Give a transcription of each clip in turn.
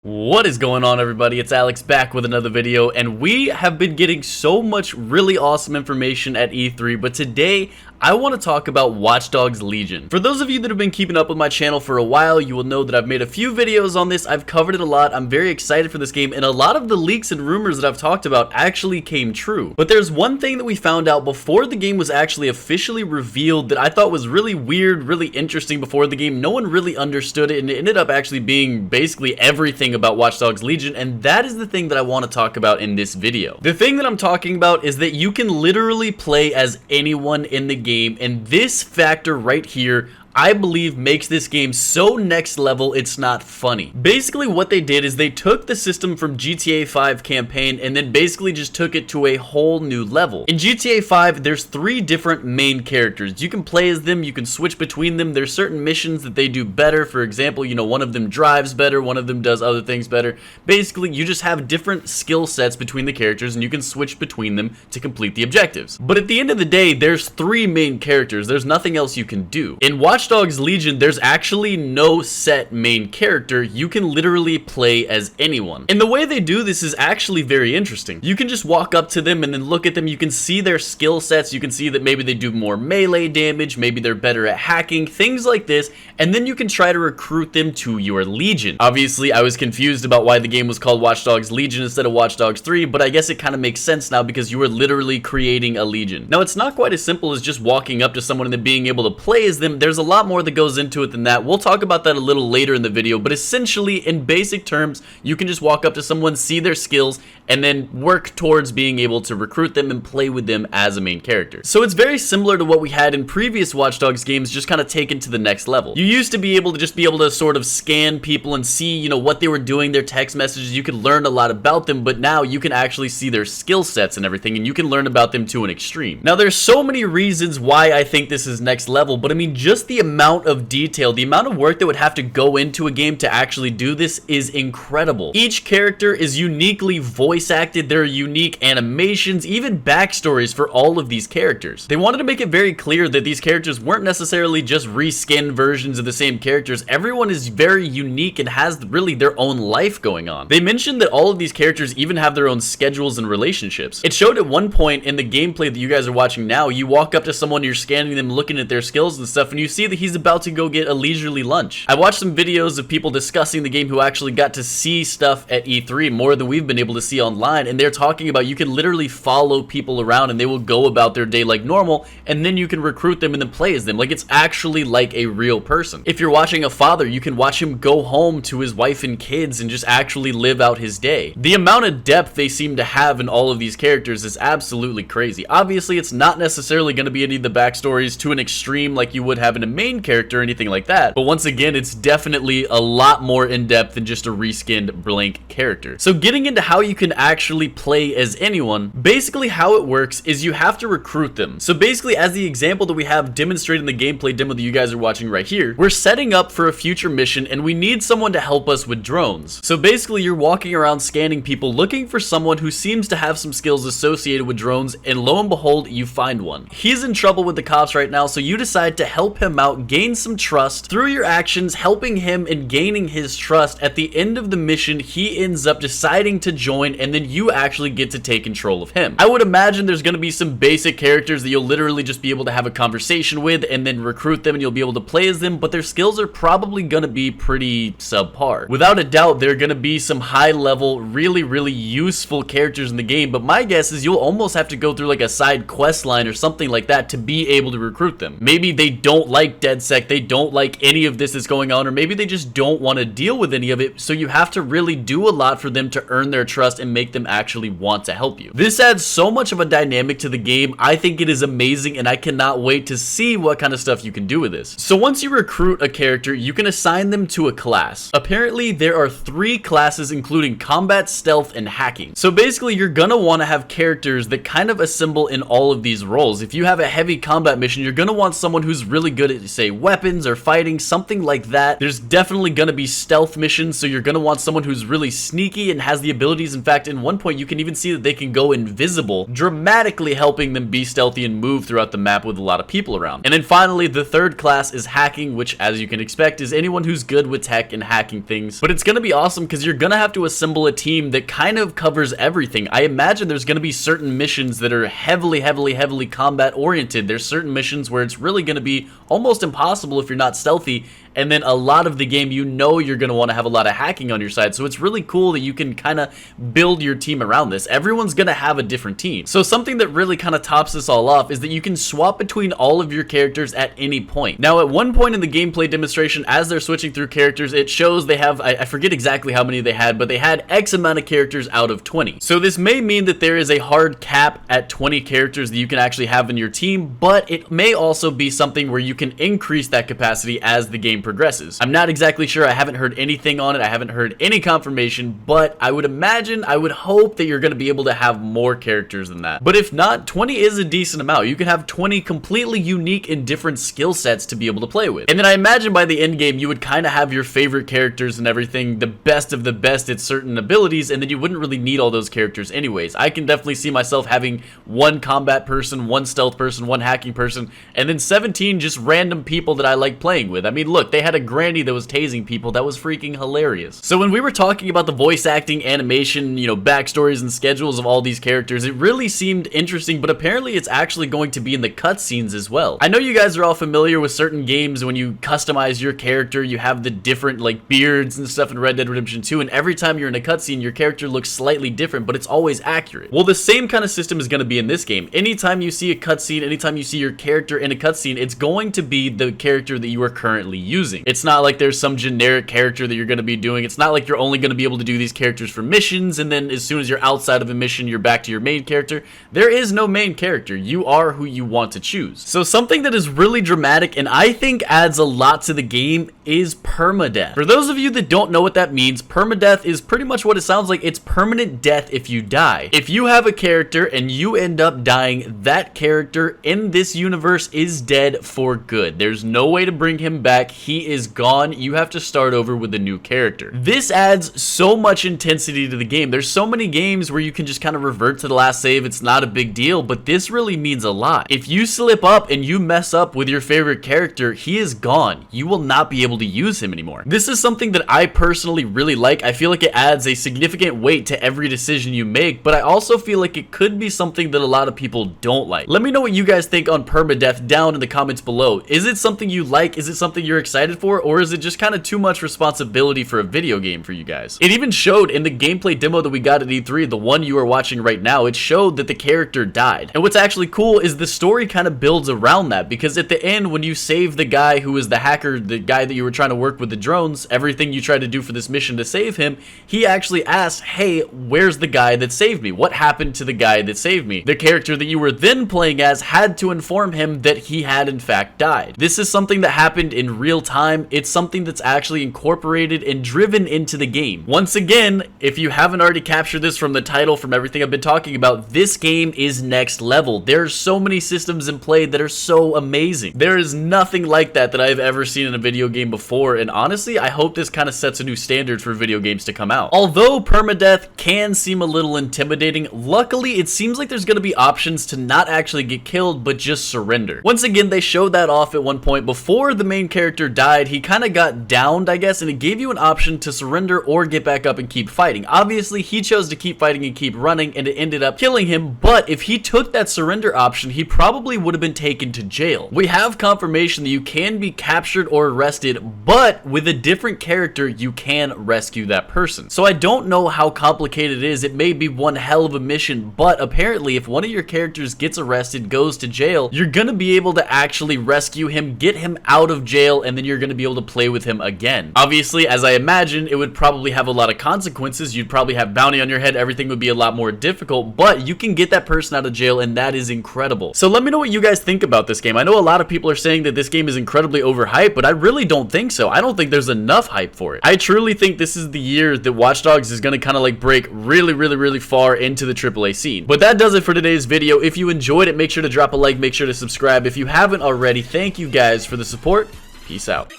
What is going on, everybody? It's Alex back with another video, and we have been getting so much really awesome information at E3, but today I want to talk about Watch Dogs Legion. For those of you that have been keeping up with my channel for a while, you will know that I've made a few videos on this. I've covered it a lot. I'm very excited for this game, and a lot of the leaks and rumors that I've talked about actually came true. But there's one thing that we found out before the game was actually officially revealed that I thought was really weird, really interesting before the game. No one really understood it, and it ended up actually being basically everything about Watch Dogs Legion, and that is the thing that I want to talk about in this video. The thing that I'm talking about is that you can literally play as anyone in the game, and this factor right here I believe makes this game so next level it's not funny. Basically what they did is they took the system from GTA 5 campaign and then basically just took it to a whole new level. In GTA 5 there's 3 different main characters. You can play as them, you can switch between them. There's certain missions that they do better. For example, you know, one of them drives better, one of them does other things better. Basically you just have different skill sets between the characters and you can switch between them to complete the objectives. But at the end of the day there's 3 main characters. There's nothing else you can do. In Watch Dogs Legion, there's actually no set main character. You can literally play as anyone. And the way they do this is actually very interesting. You can just walk up to them and then look at them. You can see their skill sets. You can see that maybe they do more melee damage, maybe they're better at hacking, things like this. And then you can try to recruit them to your Legion. Obviously, I was confused about why the game was called Watch Dogs Legion instead of Watch Dogs 3, but I guess it kind of makes sense now because you are literally creating a Legion. Now, it's not quite as simple as just walking up to someone and then being able to play as them. There's a lot more that goes into it than that. We'll talk about that a little later in the video, but essentially in basic terms you can just walk up to someone, see their skills, and then work towards being able to recruit them and play with them as a main character. So it's very similar to what we had in previous Watch Dogs games, just kind of taken to the next level. You used to be able to sort of scan people and see, you know, what they were doing, their text messages. You could learn a lot about them, but now you can actually see their skill sets and everything, and you can learn about them to an extreme. Now there's so many reasons why I think this is next level, but I mean just the amount of detail, the amount of work that would have to go into a game to actually do this is incredible. Each character is uniquely voice acted, there are unique animations, even backstories for all of these characters. They wanted to make it very clear that these characters weren't necessarily just reskinned versions of the same characters. Everyone is very unique and has really their own life going on. They mentioned that all of these characters even have their own schedules and relationships. It showed at one point in the gameplay that you guys are watching now, you walk up to someone, you're scanning them, looking at their skills and stuff, and you see that he's about to go get a leisurely lunch. I watched some videos of people discussing the game who actually got to see stuff at E3 more than we've been able to see online, and they're talking about you can literally follow people around and they will go about their day like normal, and then you can recruit them and then play as them. Like, it's actually like a real person. If you're watching a father, you can watch him go home to his wife and kids and just actually live out his day. The amount of depth they seem to have in all of these characters is absolutely crazy. Obviously, it's not necessarily going to be any of the backstories to an extreme like you would have in a main character or anything like that, but once again, it's definitely a lot more in-depth than just a reskinned blank character. So getting into how you can actually play as anyone, basically how it works is you have to recruit them. So basically, as the example that we have demonstrated in the gameplay demo that you guys are watching right here, we're setting up for a future mission and we need someone to help us with drones. So basically, you're walking around scanning people looking for someone who seems to have some skills associated with drones, and lo and behold, you find one. He's in trouble with the cops right now, so you decide to help him out, gain some trust through your actions, helping him and gaining his trust. At the end of the mission, he ends up deciding to join, and then you actually get to take control of him. I would imagine there's going to be some basic characters that you'll literally just be able to have a conversation with and then recruit them and you'll be able to play as them, but their skills are probably going to be pretty subpar. Without a doubt, there are going to be some high level, really useful characters in the game, but my guess is you'll almost have to go through like a side quest line or something like that to be able to recruit them. Maybe they don't like DedSec, they don't like any of this that's going on, or maybe they just don't want to deal with any of it, so you have to really do a lot for them to earn their trust and make them actually want to help you. This adds so much of a dynamic to the game. I think it is amazing, and I cannot wait to see what kind of stuff you can do with this. So once you recruit a character, you can assign them to a class. Apparently, there are 3 classes including combat, stealth, and hacking. So basically, you're gonna want to have characters that kind of assemble in all of these roles. If you have a heavy combat mission, you're gonna want someone who's really good at say weapons or fighting, something like that. There's definitely gonna be stealth missions, so you're gonna want someone who's really sneaky and has the abilities. In fact, in one point you can even see that they can go invisible, dramatically helping them be stealthy and move throughout the map with a lot of people around. And then finally, the third class is hacking, which, as you can expect, is anyone who's good with tech and hacking things. But it's gonna be awesome because you're gonna have to assemble a team that kind of covers everything. I imagine there's gonna be certain missions that are heavily combat oriented. There's certain missions where it's really gonna be almost impossible if you're not stealthy, and then a lot of the game, you know, you're going to want to have a lot of hacking on your side. So it's really cool that you can kind of build your team around this. Everyone's going to have a different team. So something that really kind of tops this all off is that you can swap between all of your characters at any point. Now, at one point in the gameplay demonstration, as they're switching through characters, it shows they have, I forget exactly how many they had, but they had X amount of characters out of 20. So this may mean that there is a hard cap at 20 characters that you can actually have in your team, but it may also be something where you can increase that capacity as the game progresses. I'm not exactly sure. I haven't heard anything on it. I haven't heard any confirmation, but I would imagine, I would hope that you're going to be able to have more characters than that. But if not, 20 is a decent amount. You can have 20 completely unique and different skill sets to be able to play with. And then I imagine by the end game, you would kind of have your favorite characters and everything, the best of the best at certain abilities, and then you wouldn't really need all those characters anyways. I can definitely see myself having one combat person, one stealth person, one hacking person, and then 17 just random people that I like playing with. I mean, look, they had a granny that was tasing people. That was freaking hilarious. So when we were talking about the voice acting, animation, you know, backstories and schedules of all these characters, it really seemed interesting, but apparently it's actually going to be in the cutscenes as well. I know you guys are all familiar with certain games when you customize your character, you have the different like beards and stuff in Red Dead Redemption 2, and every time you're in a cutscene, your character looks slightly different, but it's always accurate. Well, the same kind of system is going to be in this game. Anytime you see a cutscene, anytime you see your character in a cutscene, it's going to be the character that you are currently using. It's not like there's some generic character that you're going to be doing. It's not like you're only going to be able to do these characters for missions, and then as soon as you're outside of a mission, you're back to your main character. There is no main character. You are who you want to choose. So something that is really dramatic and I think adds a lot to the game is permadeath. For those of you that don't know what that means, permadeath is pretty much what it sounds like. It's permanent death if you die. If you have a character and you end up dying, that character in this universe is dead for good. There's no way to bring him back. He is gone. You have to start over with a new character. This adds so much intensity to the game. There's so many games where you can just kind of revert to the last save. It's not a big deal, but this really means a lot. If you slip up and you mess up with your favorite character, he is gone. You will not be able to use him anymore. This is something that I personally really like. I feel like it adds a significant weight to every decision you make, but I also feel like it could be something that a lot of people don't like. Let me know what you guys think on permadeath down in the comments below. Is it something you like? Is it something you're excited for? Or is it just kind of too much responsibility for a video game for you guys? It even showed in the gameplay demo that we got at E3, the one you are watching right now, it showed that the character died. And what's actually cool is the story kind of builds around that, because at the end, when you save the guy who was the hacker, the guy that you were trying to work with the drones, everything you tried to do for this mission to save him, he actually asked, hey, where's the guy that saved me? What happened to the guy that saved me? The character that you were then playing as had to inform him that he had in fact died. This is something that happened in real time. It's something that's actually incorporated and driven into the game. Once again, if you haven't already captured this from the title, from everything I've been talking about, this game is next level. There's so many systems in play that are so amazing. There is nothing like that I've ever seen in a video game before, and honestly, I hope this kind of sets a new standard for video games to come out. Although permadeath can seem a little intimidating, luckily it seems like there's going to be options to not actually get killed, but just surrender. Once again, they showed that off at one point. Before the main character died, he kind of got downed, I guess, and it gave you an option to surrender or get back up and keep fighting. Obviously, he chose to keep fighting and keep running, and it ended up killing him, but if he took that surrender option, he probably would have been taken to jail. We have confirmation that you can be captured or arrested, but with a different character, you can rescue that person. So I don't know how complicated it is. It may be one hell of a mission, but apparently if one of your characters gets arrested, goes to jail, you're gonna be able to actually rescue him, get him out of jail, and then then you're going to be able to play with him again. Obviously, as I imagine, it would probably have a lot of consequences. You'd probably have bounty on your head. Everything would be a lot more difficult, but you can get that person out of jail, and that is incredible. So let me know what you guys think about this game. I know a lot of people are saying that this game is incredibly overhyped, but I really don't think so. I don't think there's enough hype for it. I truly think this is the year that Watch Dogs is going to kind of like break really far into the AAA scene. But that does it for today's video. If you enjoyed it, make sure to drop a like, make sure to subscribe. If you haven't already, thank you guys for the support. Peace out.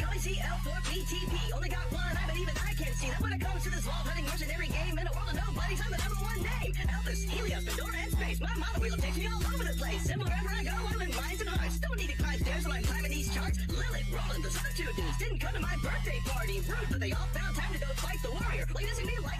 Didn't come to my birthday party. Rude, but they all found time to go fight the warrior. Like, this would be like